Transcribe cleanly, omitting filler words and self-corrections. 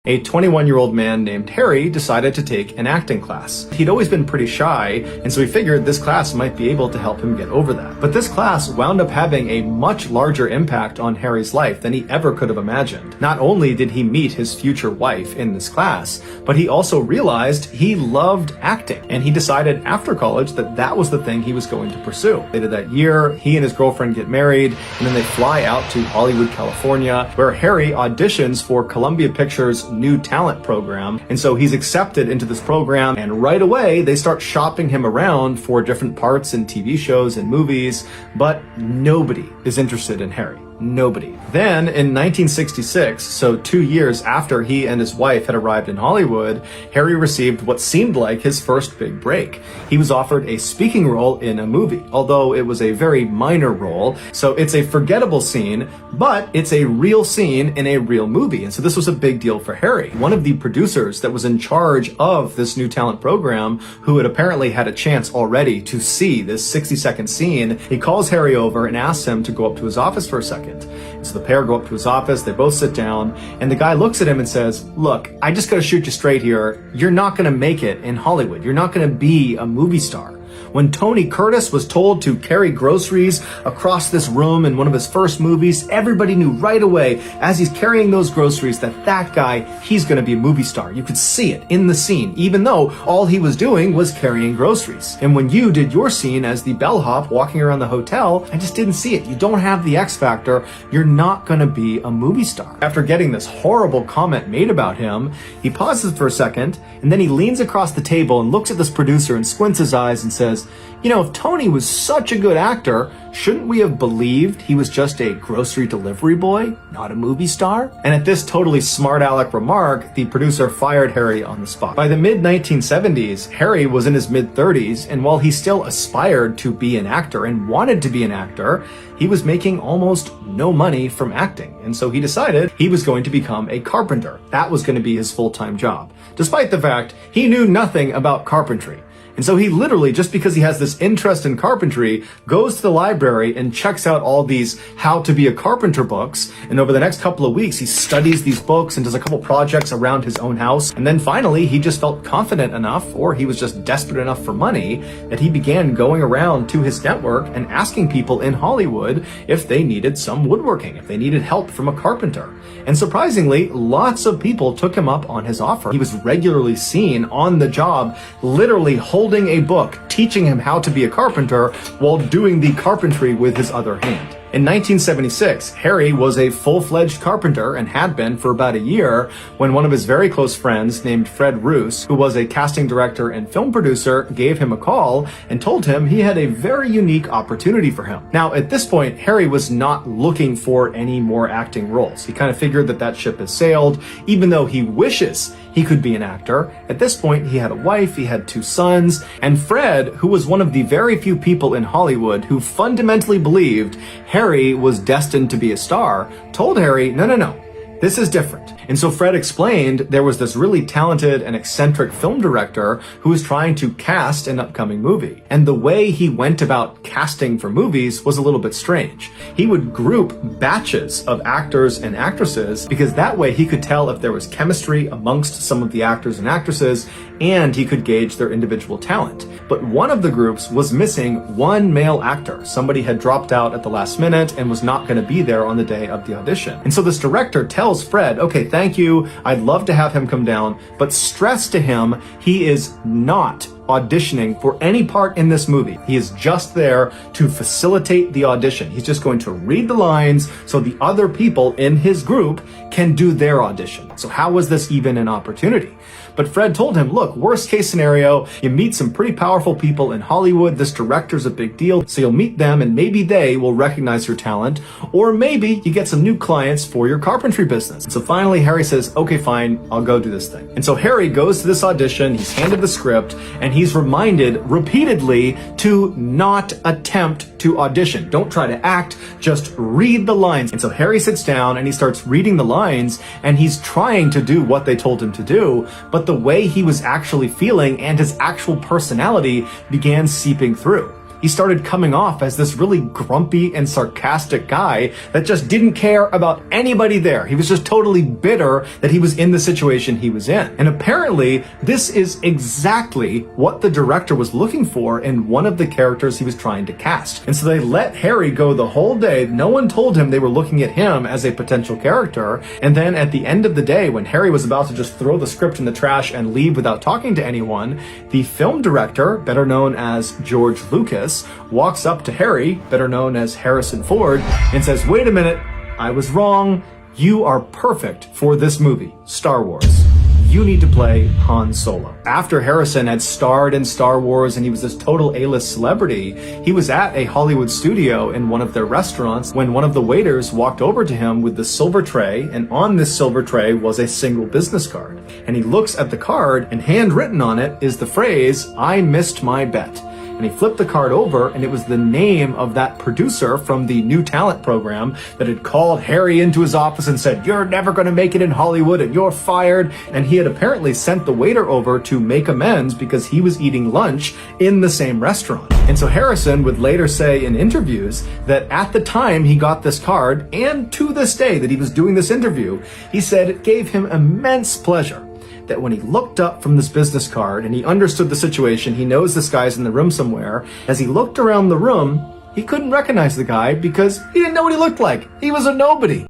A 21-year-old man named Harry decided to take an acting class. He'd always been pretty shy, and so he figured this class might be able to help him get over that. But this class wound up having a much larger impact on Harry's life than he ever could have imagined. Not only did he meet his future wife in this class, but he also realized he loved acting, and he decided after college that that was the thing he was going to pursue. Later that year, he and his girlfriend get married, and then they fly out to Hollywood, California, where Harry auditions for Columbia Pictures' new talent program. And so he's accepted into this program, and right away they start shopping him around for different parts in TV shows and movies, but nobody is interested in Harry. Nobody. Then in 1966, so 2 years after he and his wife had arrived in Hollywood, Harry received what seemed like his first big break. He was offered a speaking role in a movie, although it was a very minor role, so it's a forgettable scene, but it's a real scene in a real movie, and so this was a big deal for Harry. One of the producers that was in charge of this new talent program, who had apparently had a chance already to see this 60-second scene, he calls Harry over and asks him to go up to his office for a second. So the pair go up to his office, they both sit down, and the guy looks at him and says, "Look, I just gotta shoot you straight here. You're not gonna make it in Hollywood. You're not gonna be a movie star." When Tony Curtis was told to carry groceries across this room in one of his first movies, everybody knew right away as he's carrying those groceries that that guy, he's going to be a movie star. You could see it in the scene, even though all he was doing was carrying groceries. And when you did your scene as the bellhop walking around the hotel, I just didn't see it. You don't have the X factor. You're not going to be a movie star. After getting this horrible comment made about him, he pauses for a second, and then he leans across the table and looks at this producer and squints his eyes and says, "You know, if Tony was such a good actor, shouldn't we have believed he was just a grocery delivery boy, not a movie star?" And at this totally smart aleck remark, the producer fired Harry on the spot. By the mid-1970s, Harry was in his mid-30s, and while he still aspired to be an actor and wanted to be an actor, he was making almost no money from acting. And so he decided he was going to become a carpenter. That was going to be his full-time job, despite the fact he knew nothing about carpentry. And so he literally, just because he has this interest in carpentry, goes to the library and checks out all these how to be a carpenter books. And over the next couple of weeks, he studies these books and does a couple projects around his own house. And then finally, he just felt confident enough, or he was just desperate enough for money, that he began going around to his network and asking people in Hollywood if they needed some woodworking, if they needed help from a carpenter. And surprisingly, lots of people took him up on his offer. He was regularly seen on the job, literally holding a book, teaching him how to be a carpenter while doing the carpentry with his other hand. In 1976, Harry was a full-fledged carpenter and had been for about a year when one of his very close friends named Fred Roos, who was a casting director and film producer, gave him a call and told him he had a very unique opportunity for him. Now, at this point, Harry was not looking for any more acting roles. He kind of figured that that ship has sailed, even though he wishes he could be an actor. At this point, he had a wife, he had 2 sons, and Fred, who was one of the very few people in Hollywood who fundamentally believed Harry was destined to be a star, told Harry, no, this is different. And so Fred explained there was this really talented and eccentric film director who was trying to cast an upcoming movie. And the way he went about casting for movies was a little bit strange. He would group batches of actors and actresses because that way he could tell if there was chemistry amongst some of the actors and actresses, and he could gauge their individual talent. But one of the groups was missing one male actor. Somebody had dropped out at the last minute and was not going to be there on the day of the audition. And so this director tells Fred, "Okay, thank you. I'd love to have him come down, but stress to him he is not auditioning for any part in this movie. He is just there to facilitate the audition. He's just going to read the lines so the other people in his group can do their audition." So how was this even an opportunity? But Fred told him, "Look, worst case scenario, you meet some pretty powerful people in Hollywood. This director's a big deal, so you'll meet them and maybe they will recognize your talent, or maybe you get some new clients for your carpentry business." So finally, Harry says, "Okay, fine, I'll go do this thing." And so Harry goes to this audition, he's handed the script, and he's reminded repeatedly to not attempt to audition. Don't try to act, just read the lines. And so Harry sits down and he starts reading the lines, and he's trying to do what they told him to do, but the way he was actually feeling and his actual personality began seeping through. he started coming off as this really grumpy and sarcastic guy that just didn't care about anybody there. He was just totally bitter that he was in the situation he was in. And apparently, this is exactly what the director was looking for in one of the characters he was trying to cast. And so they let Harry go the whole day. No one told him they were looking at him as a potential character. And then at the end of the day, when Harry was about to just throw the script in the trash and leave without talking to anyone, the film director, better known as George Lucas, walks up to Harry, better known as Harrison Ford, and says, "Wait a minute, I was wrong. You are perfect for this movie, Star Wars. You need to play Han Solo." After Harrison had starred in Star Wars and he was this total A-list celebrity, he was at a Hollywood studio in one of their restaurants when one of the waiters walked over to him with the silver tray, and on this silver tray was a single business card. And he looks at the card, and handwritten on it is the phrase, "I missed my bet." And he flipped the card over, and it was the name of that producer from the new talent program that had called Harry into his office and said, "You're never going to make it in Hollywood and you're fired." And he had apparently sent the waiter over to make amends because he was eating lunch in the same restaurant. And so Harrison would later say in interviews that at the time he got this card, and to this day that he was doing this interview, he said it gave him immense pleasure that when he looked up from this business card and he understood the situation, he knows this guy's in the room somewhere, as he looked around the room, he couldn't recognize the guy because he didn't know what he looked like. He was a nobody.